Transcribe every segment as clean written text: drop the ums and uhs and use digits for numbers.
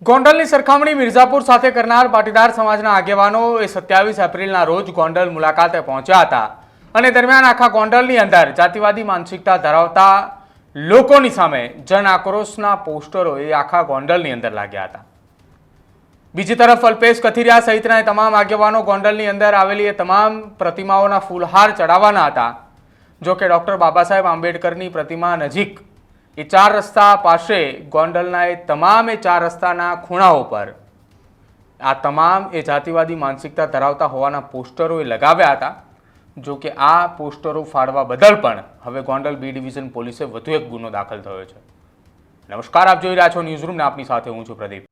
ગોંડલની સરખામણી મિર્ઝાપુર સાથે કરનાર પાટીદાર સમાજના આગેવાનો 27 એપ્રિલના રોજ ગોંડલ મુલાકાતે પહોંચ્યા હતા અને દરમિયાન આખા ગોંડલની અંદર જાતિવાદી માનસિકતા ધરાવતા લોકોની સામે જન આક્રોશના પોસ્ટરો આખા ગોંડલની અંદર લાગ્યા હતા। બીજી તરફ અલ્પેશ કથિરિયા સહિતના તમામ આગેવાનો ગોંડલની અંદર આવેલી તમામ પ્રતિમાઓના ફૂલહાર ચડાવવાના હતા। જો કે ડોક્ટર બાબા સાહેબ આંબેડકરની પ્રતિમા નજીક એ 4 રસ્તા પાસે ગોંડલના તમામ 4 રસ્તાના ખૂણાઓ પર આ તમામ જાતિવાદી માનસિકતા ધરાવતા હોવાના પોસ્ટરો લગાવ્યા હતા। જો કે આ પોસ્ટરો ફાડવા બદલ પણ હવે ગોંડલ બી ડિવિઝન પોલીસે વધુ એક ગુનો દાખલ થયો છે। નમસ્કાર, આપ જોઈ રહ્યા છો ન્યૂઝ રૂમ ને આપની સાથે હું છું પ્રદીપ।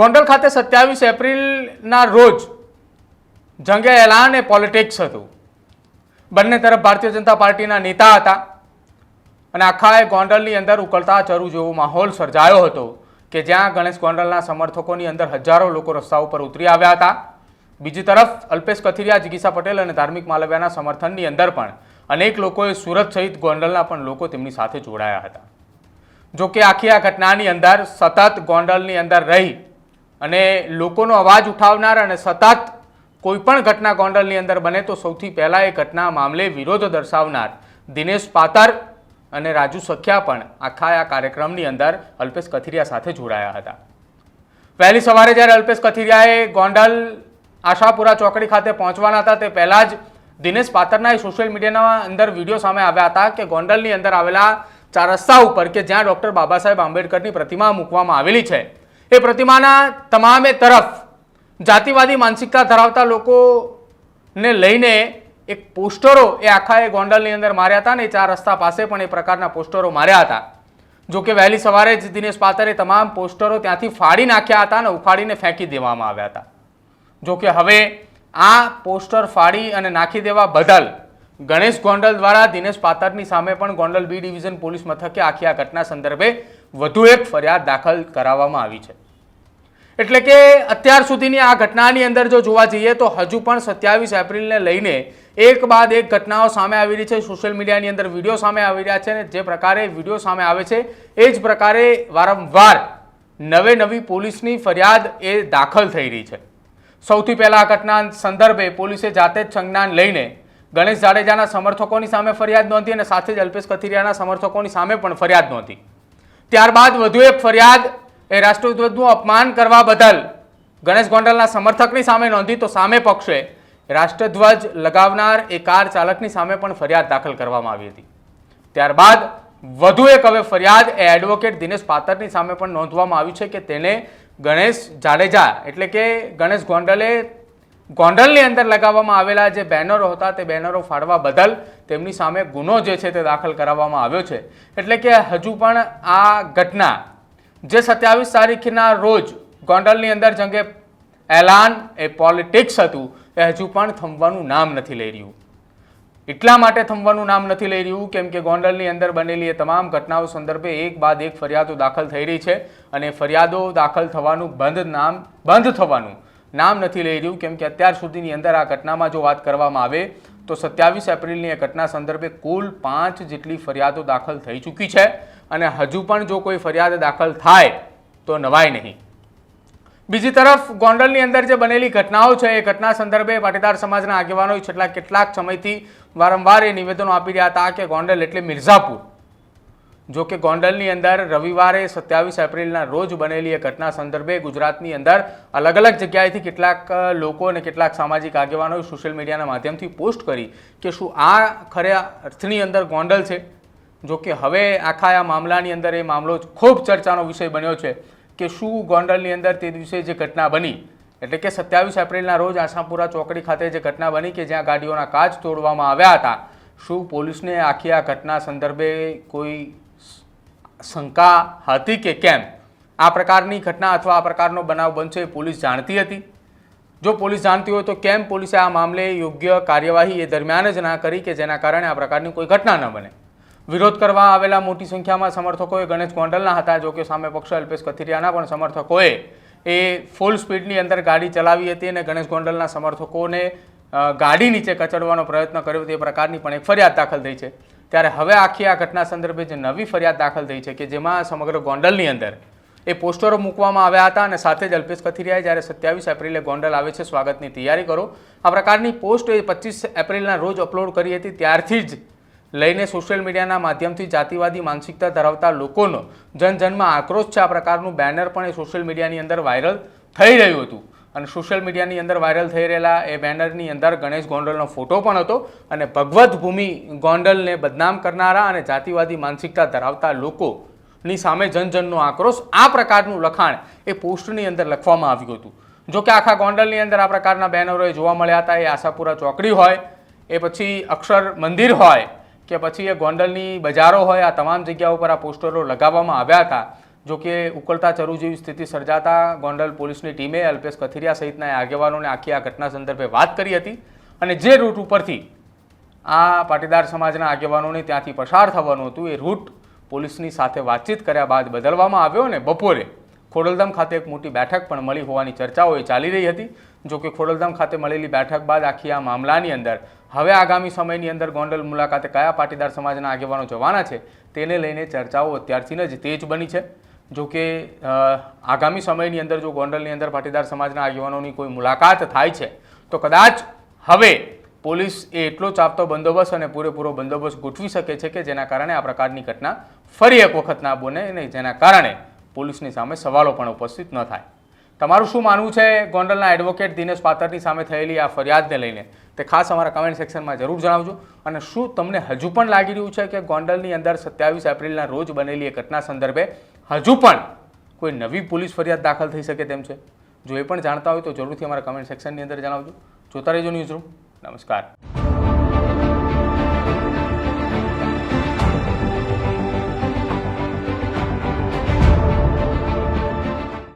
ગોંડલ ખાતે 27 એપ્રિલના રોજ જંગે એલાન પોલિટિક્સ હતું। બંને તરફ ભારતીય જનતા પાર્ટીના નેતા હતા અને આખા ગોંડલની અંદર ઉકળતા ચરુ જેવો માહોલ સર્જાયો હતો કે જ્યાં ગણેશ ગોંડલના સમર્થકોની અંદર હજારો લોકો રસ્તા ઉપર ઉતરી આવ્યા હતા। બીજી તરફ અલ્પેશ કથિરિયા, જિગીસા પટેલ અને ધાર્મિક માલવ્યાના સમર્થનની અંદર પણ અનેક લોકોએ સુરત સહિત ગોંડલના પણ લોકો તેમની સાથે જોડાયા હતા। જો કે આખી આ ઘટનાની અંદર સતત ગોંડલની અંદર રહી અને લોકોનો અવાજ ઉઠાવનાર અને સતત કોઈ પણ ઘટના ગોંડલની અંદર બને તો સૌથી પહેલા એ ઘટના મામલે વિરોધ દર્શાવનાર દિનેશ પાતર અને રાજુ સખિયા પણ આખા આ કાર્યક્રમની અંદર અલ્પેશ કથિરિયા સાથે જોડાયા હતા। વહેલી સવારે જ્યારે અલ્પેશ કથિરિયાએ ગોંડલ આશાપુરા ચોકડી ખાતે પહોંચવાના હતા તે પહેલાં જ દિનેશ પાતરના સોશિયલ મીડિયાના અંદર વિડીયો સામે આવ્યા હતા કે ગોંડલની અંદર આવેલા 4 રસ્તા ઉપર કે જ્યાં ડૉક્ટર બાબા સાહેબ આંબેડકરની પ્રતિમા મૂકવામાં આવેલી છે એ પ્રતિમાના તમામે તરફ જાતિવાદી માનસિકતા ધરાવતા લોકોને લઈને એક પોસ્ટરો આખા ગોંડલની અંદર માર્યા હતા ને 4 રસ્તા પાસે પણ એ પ્રકારના પોસ્ટરો માર્યા હતા। જો કે વહેલી સવારે જ દિનેશ પાતરે તમામ પોસ્ટરો ત્યાંથી ફાડી નાખ્યા હતા અને ઉખાડીને ફેંકી દેવામાં આવ્યા હતા। જો કે હવે આ પોસ્ટર ફાડી અને નાખી દેવા બદલ ગણેશ ગોંડલ દ્વારા દિનેશ પાતરની સામે પણ ગોંડલ બી ડિવિઝન પોલીસ મથકે આખી આ ઘટના સંદર્ભે વધુ એક ફરિયાદ દાખલ કરાવવામાં આવી છે। એટલે કે અત્યાર સુધીની આ ઘટનાની અંદર જો જોવા જઈએ તો હજુ પણ 27 એપ્રિલને લઈને એક બાદ એક ઘટનાઓ સામે આવી રહી છે। સોશિયલ મીડિયાની અંદર વિડીયો સામે આવી રહ્યા છે અને જે પ્રકારે વિડીયો સામે આવે છે એ જ પ્રકારે વારંવાર નવી પોલીસની ફરિયાદ દાખલ થઈ રહી છે। સૌથી પહેલા આ ઘટના સંદર્ભે પોલીસે જાતે જ સંજ્ઞાન લઈને ગણેશ જાડેજાના સમર્થકોની સામે ફરિયાદ નોંધી અને સાથે જ અલ્પેશ કથિરિયાના સમર્થકોની સામે પણ ફરિયાદ નોંધી। ત્યારબાદ વધુ એક ફરિયાદ રાષ્ટ્રધ્વજનું અપમાન કરવા બદલ ગણેશ ગોંડલના સમર્થકની સામે નોંધી તો સામે પક્ષે રાષ્ટ્રધ્વજ લગાવનાર કાર ચાલકની સામે પણ ફરિયાદ દાખલ કરવામાં આવી હતી। ત્યારબાદ વધુ એક હવે ફરિયાદ એડવોકેટ દિનેશ પાતરની સામે પણ નોંધવામાં આવી છે કે તેને ગણેશ જાડેજા એટલે કે ગણેશ ગોંડલે ગોંડલની અંદર લગાવવામાં આવેલા જે બેનરો હતા તે બેનરો ફાડવા બદલ તેમની સામે ગુનો જે છે તે દાખલ કરાવવામાં આવ્યો છે। એટલે કે હજુ પણ આ ઘટના જે 27 તારીખના રોજ ગોંડલની અંદર જંગે એલાન પોલિટિક્સ હતું એ હજુ પણ થંભવાનું નામ નથી લઈ રહ્યું। એટલા માટે થંભવાનું નામ નથી લઈ રહ્યું કેમ કે ગોંડલની અંદર બનેલી એ તમામ ઘટનાઓ સંદર્ભે એક બાદ એક ફરિયાદો દાખલ થઈ રહી છે અને ફરિયાદો દાખલ થવાનું બંધ થવાનું નામ નથી લઈ રહ્યું કેમ કે અત્યાર સુધીની અંદર આ ઘટનામાં જો વાત કરવામાં આવે તો 27 એપ્રિલની એ ઘટના સંદર્ભે કુલ 5 જેટલી ફરિયાદો દાખલ થઈ ચૂકી છે અને હજુ પણ જો કોઈ ફરિયાદ દાખલ થાય તો નવાય નહીં। બીજી તરફ ગોંડલની અંદર જે બનેલી ઘટનાઓ છે એ ઘટના સંદર્ભે પાટીદાર સમાજના આગેવાનો છેલ્લા કેટલાક સમયથી વારંવાર એ નિવેદનો આપી રહ્યા હતા કે ગોંડલ એટલે મિર્ઝાપુર। જો કે ગોંડલની અંદર રવિવારે 27 એપ્રિલના રોજ બનેલી એ ઘટના સંદર્ભે ગુજરાતની અંદર અલગ અલગ જગ્યાએથી કેટલાક લોકો અને કેટલાક સામાજિક આગેવાનોએ સોશિયલ મીડિયાના માધ્યમથી પોસ્ટ કરી કે શું આ ખરા અર્થની અંદર ગોંડલ છે। જો કે હવે આખા આ મામલાની અંદર એ મામલો ખૂબ ચર્ચાનો વિષય બન્યો છે કે શું ગોંડલની અંદર તે દિવસે જે ઘટના બની એટલે કે 27 એપ્રિલના રોજ આશાપુરા ચોકડી ખાતે જે ઘટના બની કે જ્યાં ગાડીઓના કાચ તોડવામાં આવ્યા હતા, શું પોલીસને આખી આ ઘટના સંદર્ભે કોઈ શંકા હતી કે કેમ? આ પ્રકારની ઘટના અથવા આ પ્રકારનો બનાવ બનશે પોલીસ જાણતી હતી? જો પોલીસ જાણતી હોય તો કેમ પોલીસે આ મામલે યોગ્ય કાર્યવાહી એ દરમિયાન જ ના કરી કે જેના કારણે આ પ્રકારની કોઈ ઘટના ન બને? વિરોધ કરવા આવેલા મોટી સંખ્યામાં સમર્થકોએ ગણેશ ગોંડલના હતા। જો કે સામે પક્ષ અલ્પેશ કથિરિયાના પણ સમર્થકોએ એ ફૂલ સ્પીડની અંદર ગાડી ચલાવી હતી અને ગણેશ ગોંડલના સમર્થકોને ગાડી નીચે કચડવાનો પ્રયત્ન કર્યો તે પ્રકારની પણ એક ફરિયાદ દાખલ થઈ છે। ત્યારે હવે આખી આ ઘટના સંદર્ભે જે નવી ફરિયાદ દાખલ થઈ છે કે જેમાં સમગ્ર ગોંડલની અંદર એ પોસ્ટરો મૂકવામાં આવ્યા હતા અને સાથે જ અલ્પેશ કથિરિયાએ જ્યારે 27 એપ્રિલે ગોંડલ આવે છે સ્વાગતની તૈયારી કરો આ પ્રકારની પોસ્ટ એ 25 એપ્રિલના રોજ અપલોડ કરી હતી ત્યારથી જ લઈને સોશિયલ મીડિયાના માધ્યમથી જાતિવાદી માનસિકતા ધરાવતા લોકોનો જનજનમાં આક્રોશ છે આ પ્રકારનું બેનર પણ એ સોશિયલ મીડિયાની અંદર વાયરલ થઈ રહ્યું હતું અને સોશિયલ મીડિયાની અંદર વાયરલ થઈ રહેલા એ બેનરની અંદર ગણેશ ગોંડલનો ફોટો પણ હતો અને ભગવત ભૂમિ ગોંડલને બદનામ કરનારા અને જાતિવાદી માનસિકતા ધરાવતા લોકોની સામે જનજનનો આક્રોશ આ પ્રકારનું લખાણ એ પોસ્ટની અંદર લખવામાં આવ્યું હતું જો કે આખા ગોંડલની અંદર આ પ્રકારના બેનરો જોવા મળ્યા હતા એ આશાપુરા ચોકડી હોય એ પછી અક્ષર મંદિર હોય કે પછી એ ગોંડલની બજારો હોય આ તમામ જગ્યાઓ પર આ પોસ્ટરો લગાવવામાં આવ્યા હતા જો કે ઉકળતા ચરુ જેવી સ્થિતિ સર્જાતા ગોંડલ પોલીસની ટીમે અલ્પેશ કથિરિયા સહિતના આગેવાનોને આખી આ ઘટના સંદર્ભે વાત કરી હતી અને જે રૂટ ઉપરથી આ પાટીદાર સમાજના આગેવાનોને ત્યાંથી પસાર થવાનું હતું એ રૂટ પોલીસની સાથે વાતચીત કર્યા બાદ બદલવામાં આવ્યો અને બપોરે ખોડલધામ ખાતે એક મોટી બેઠક પણ મળી હોવાની ચર્ચાઓ ચાલી રહી હતી જો કે ખોડલધામ ખાતે મળેલી બેઠક બાદ આખી આ મામલાની અંદર હવે આગામી સમયની અંદર ગોંડલ મુલાકાતે કયા પાટીદાર સમાજના આગેવાનો જવાના છે તેને લઈને ચર્ચાઓ અત્યારથી જ તેજ બની છે જો કે આગામી સમયની અંદર જો ગોંડલની અંદર પાટીદાર સમાજના આગેવાનોની કોઈ મુલાકાત થાય છે તો કદાચ હવે પોલીસ એટલો ચાપતો બંદોબસ્ત અને પૂરેપૂરો બંદોબસ્ત ગોઠવી શકે છે કે જેના કારણે આ પ્રકારની ઘટના ફરી એક વખત ના બને અને જેના કારણે પોલીસની સામે સવાલો પણ ઉપસ્થિત ન થાય તમારું શું માનવું છે ગોંડલના એડવોકેટ દિનેશ પાતરની સામે થયેલી આ ફરિયાદને લઈને તે ખાસ અમારા કમેન્ટ સેક્શનમાં જરૂર જણાવજો અને શું તમને હજુ પણ લાગી રહ્યું છે કે ગોંડલની અંદર 27 એપ્રિલના રોજ બનેલી એ ઘટના સંદર્ભે હજુ પણ કોઈ નવી પોલીસ ફરિયાદ દાખલ થઈ શકે તેમ છે જો એ પણ જાણતા હોય તો જરૂરથી અમારા કમેન્ટ સેક્શનની અંદર જણાવજો જોતા રહેજો ન્યૂઝરૂમ નમસ્કાર